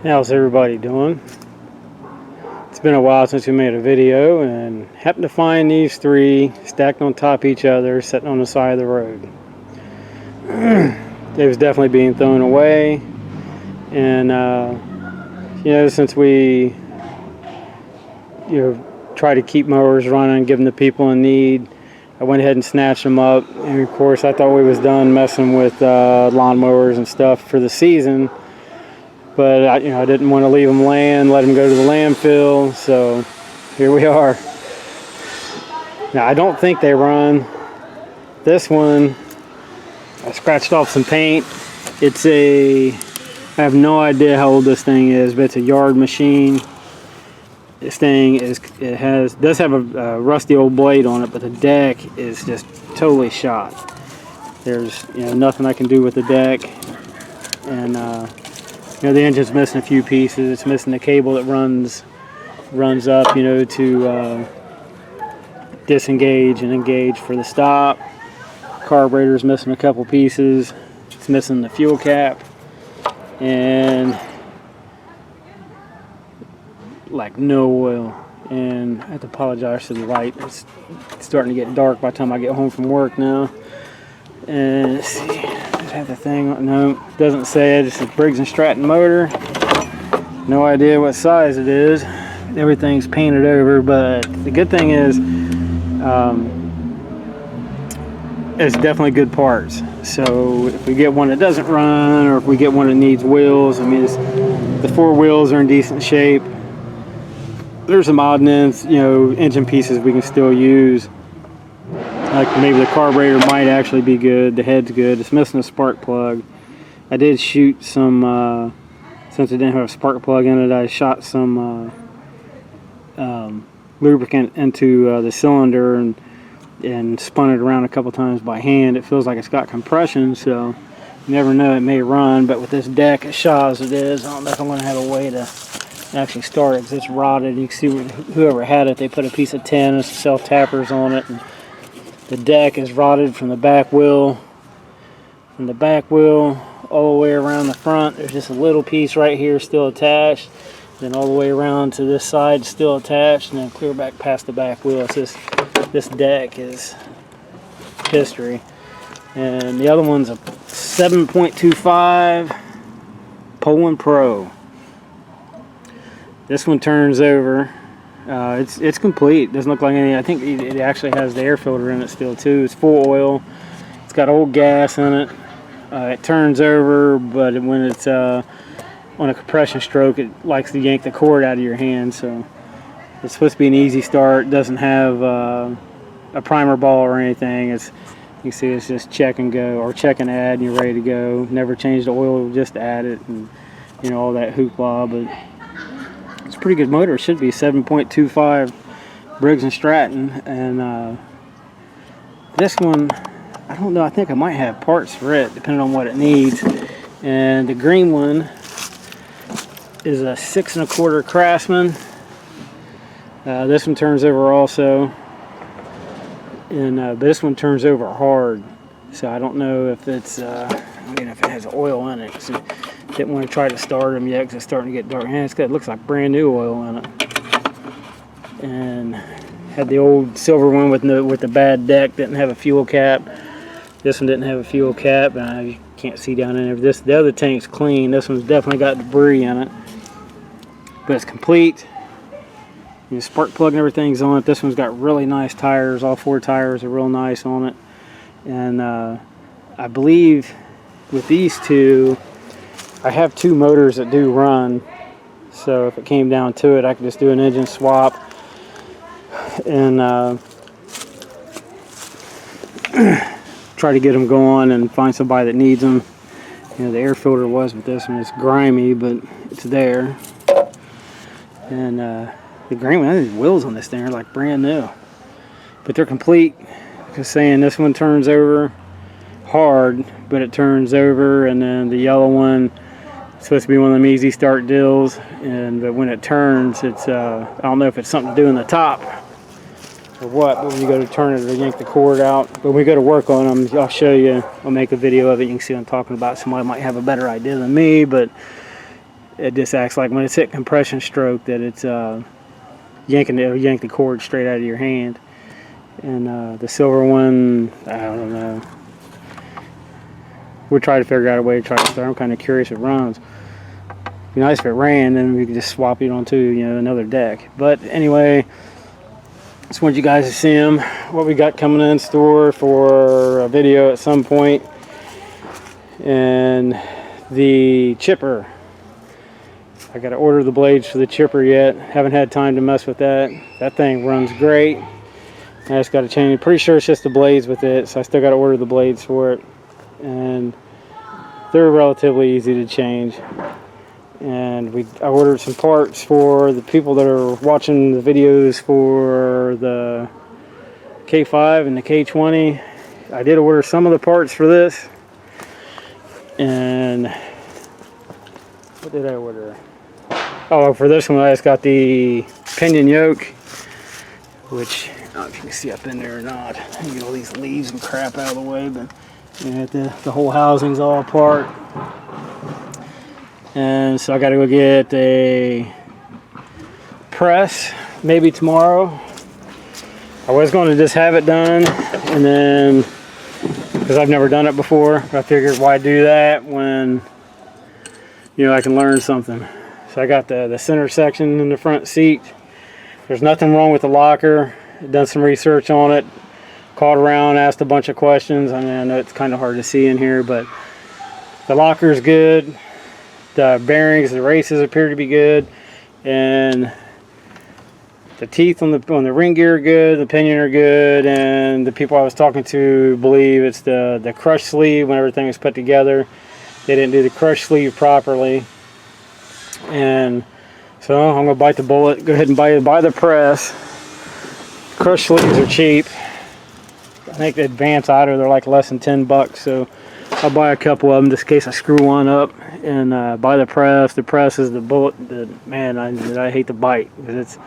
How's everybody doing? It's been a while since we made a video, and happened to find these three stacked on top of each other, sitting on the side of the road. They was definitely being thrown away, and since we try to keep mowers running, give them to people in need, I went ahead and snatched them up. And of course, I thought we was done messing with lawn mowers and stuff for the season. But I didn't want to leave them laying, let them go to the landfill. So here we are. Now I don't think they run. This one, I scratched off some paint. I have no idea how old this thing is, but it's a yard machine. This thing does have a rusty old blade on it, but the deck is just totally shot. There's nothing I can do with the deck, and the engine's missing a few pieces. It's missing the cable that runs up, to disengage and engage for the stop. Carburetor's missing a couple pieces. It's missing the fuel cap, and like no oil. And I have to apologize for the light. It's starting to get dark by the time I get home from work now. And let's see, does it have the thing? No, it doesn't say it. It's a Briggs & Stratton motor. No idea what size it is. Everything's painted over, but the good thing is it's definitely good parts. So if we get one that doesn't run, or if we get one that needs wheels, the four wheels are in decent shape. There's some odd and ends, engine pieces we can still use. Like maybe the carburetor might actually be good. The head's good. It's missing a spark plug. I did shoot some, since it didn't have a spark plug in it, I shot some lubricant into the cylinder and spun it around a couple times by hand. It feels like it's got compression, so you never know, it may run. But with this deck as shot as it is, I don't know if I'm going to have a way to actually start it, because it's rotted. You can see whoever had it, they put a piece of tin and some self-tappers on it, and the deck is rotted from the back wheel, all the way around the front. There's just a little piece right here still attached, then all the way around to this side still attached, and then clear back past the back wheel. It's just, this deck is history. And the other one's a 7.25 Poland Pro. This one turns over. It's complete. Doesn't look like any. I think it actually has the air filter in it still too. It's full oil. It's got old gas in it. It turns over, but when it's on a compression stroke, it likes to yank the cord out of your hand. So it's supposed to be an easy start. It doesn't have a primer ball or anything. You can see it's just check and go, or check and add, and you're ready to go. Never change the oil, just add it, and all that hoopla. But it's a pretty good motor. It should be 7.25 Briggs & Stratton. And this one, I don't know, I think I might have parts for it depending on what it needs. And the green one is a 6 1/4 Craftsman. This one turns over also, and this one turns over hard. So I don't know if it's if it has oil in it. So didn't want to try to start them yet because it's starting to get dark. And it looks like brand new oil in it. And had the old silver one with the bad deck. Didn't have a fuel cap. This one didn't have a fuel cap, and you can't see down in there. The other tank's clean. This one's definitely got debris in it, but it's complete. The spark plug and everything's on it. This one's got really nice tires. All four tires are real nice on it. And I believe with these two, I have two motors that do run. So if it came down to it, I could just do an engine swap and try to get them going and find somebody that needs them. The air filter was with this one. It's grimy, but it's there. And the green one, the wheels on this thing are like brand new, but they're complete. Because saying this one turns over hard, but it turns over, and then the yellow one is supposed to be one of them easy start deals. But when it turns, it's I don't know if it's something to do in the top or what, but when you go to turn it, it'll yank the cord out. But when we go to work on them, I'll show you. I'll make a video of it. You can see what I'm talking about. Somebody might have a better idea than me, but it just acts like when it's hit compression stroke that it's yank the cord straight out of your hand. And the silver one, I don't know. We'll try to figure out a way to try to start. I'm kind of curious if it runs. It'd be nice if it ran, then we could just swap it onto, you know, another deck. But anyway, just want you guys to see them. What we got coming in store for a video at some point. And the chipper. I got to order the blades for the chipper yet. Haven't had time to mess with that. That thing runs great. I just got to change. Pretty sure it's just the blades with it, so I still got to order the blades for it. And they're relatively easy to change. And I ordered some parts for the people that are watching the videos for the K5 and the K20. I did order some of the parts for this. And what did I order? Oh, for this one I just got the pinion yoke, which I don't know if you can see up in there or not. You get all these leaves and crap out of the way, but you know, the whole housing's all apart. And so I got to go get a press maybe tomorrow. I was going to just have it done, and then because I've never done it before, I figured why do that when, you know, I can learn something. So I got the center section in the front seat. There's nothing wrong with the locker. Done some research on it. Called around, asked a bunch of questions. I mean, I know it's kind of hard to see in here, but the locker is good. The bearings, the races appear to be good, and the teeth on the ring gear are good. The pinion are good, and the people I was talking to believe it's the crush sleeve when everything is put together. They didn't do the crush sleeve properly. And so I'm gonna bite the bullet, go ahead and buy the press. Crush sleeves are cheap. I think the Advance Auto, they're like less than $10, so I'll buy a couple of them just in case I screw one up, and buy the press. The press is the bullet. Man, I hate the bite because it's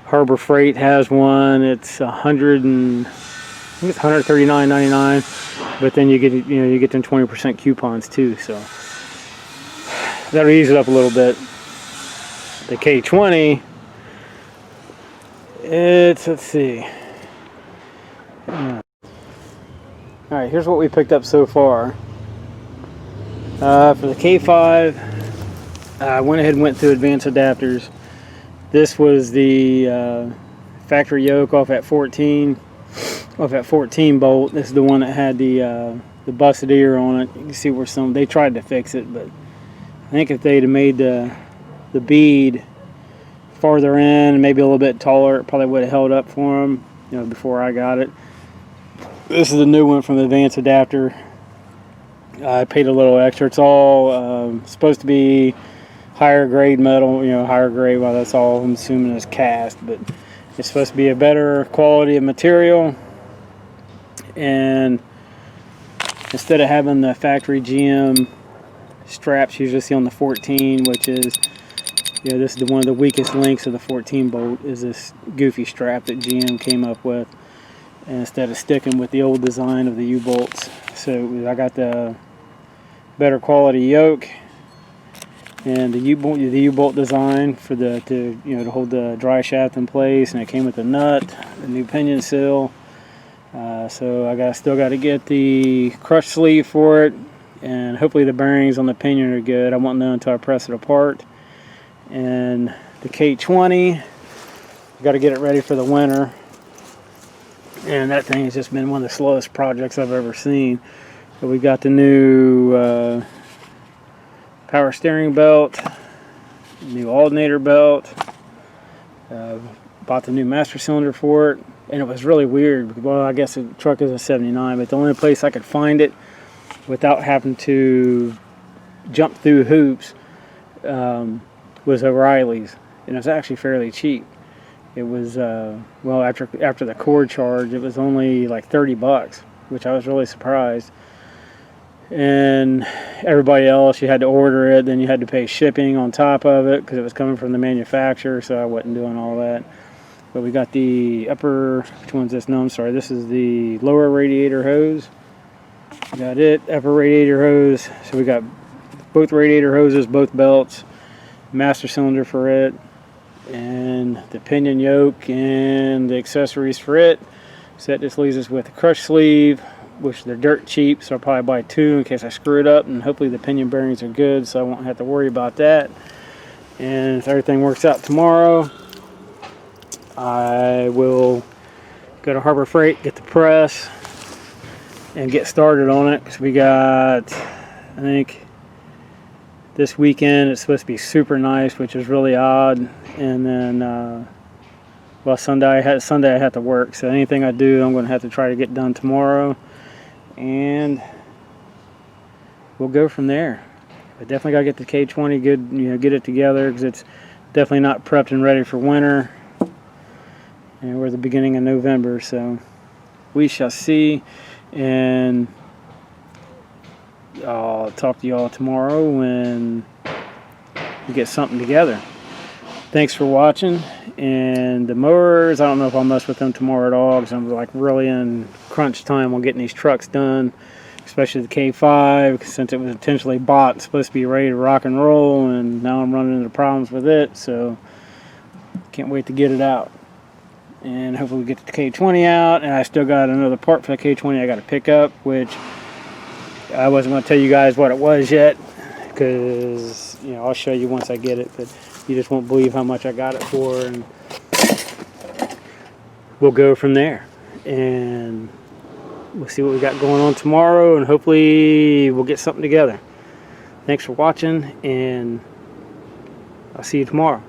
Harbor Freight has one. It's $139.99, but then you get them 20% coupons too, so that'll ease it up a little bit. The K20, let's see. Alright, here's what we picked up so far. For the K5, I went ahead and went through advanced adapters. This was the factory yoke off at 14 bolt. This is the one that had the busted ear on it. You can see where they tried to fix it, but I think if they'd have made the bead farther in, maybe a little bit taller, it probably would have held up for them, you know, before I got it. This is the new one from the Advanced Adapter. I paid a little extra. It's all supposed to be higher grade metal, you know, higher grade. Well, that's all I'm assuming is cast, but it's supposed to be a better quality of material. And instead of having the factory GM straps you usually see on the 14, which is, you know, this is one of the weakest links of the 14 bolt, is this goofy strap that GM came up with, and instead of sticking with the old design of the U-bolts. So I got the better quality yoke and the U-bolt design for to hold the dry shaft in place, and it came with a nut, a new pinion seal. So I still got to get the crush sleeve for it, and hopefully the bearings on the pinion are good. I won't know until I press it apart. And the K20, got to get it ready for the winter. And that thing has just been one of the slowest projects I've ever seen. But we got the new power steering belt, new alternator belt, bought the new master cylinder for it, and it was really weird. Well, I guess the truck is a 79, but the only place I could find it without having to jump through hoops was O'Reilly's, and it was actually fairly cheap. It was well, after the cord charge, it was only like $30, which I was really surprised. And everybody else, you had to order it, then you had to pay shipping on top of it because it was coming from the manufacturer, so I wasn't doing all that. But we got the upper, which one's this? No, I'm sorry, this is the lower radiator hose. Got it, upper radiator hose. So we got both radiator hoses, both belts. master cylinder for it, and the pinion yoke and the accessories for it. So that just leaves us with the crush sleeve, which they're dirt cheap, so I'll probably buy 2 in case I screw it up, and hopefully the pinion bearings are good so I won't have to worry about that. And if everything works out tomorrow, I will go to Harbor Freight, get the press, and get started on it, because we got, I think this weekend it's supposed to be super nice, which is really odd. And then well, Sunday I have to work, so anything I do I'm going to have to try to get done tomorrow, and we'll go from there. I definitely got to get the K20 good, you know, get it together, because it's definitely not prepped and ready for winter, and we're at the beginning of November, so we shall see. And I'll talk to y'all tomorrow when we get something together. Thanks for watching. And the mowers, I don't know if I'll mess with them tomorrow at all, because I'm like really in crunch time on getting these trucks done, especially the K5, since it was intentionally bought, it's supposed to be ready to rock and roll, and now I'm running into problems with it, so can't wait to get it out. And hopefully we get the K20 out, and I still got another part for the K20 I got to pick up, which I wasn't going to tell you guys what it was yet, because, you know, I'll show you once I get it, but you just won't believe how much I got it for, and we'll go from there. And we'll see what we got going on tomorrow, and hopefully we'll get something together. Thanks for watching, and I'll see you tomorrow.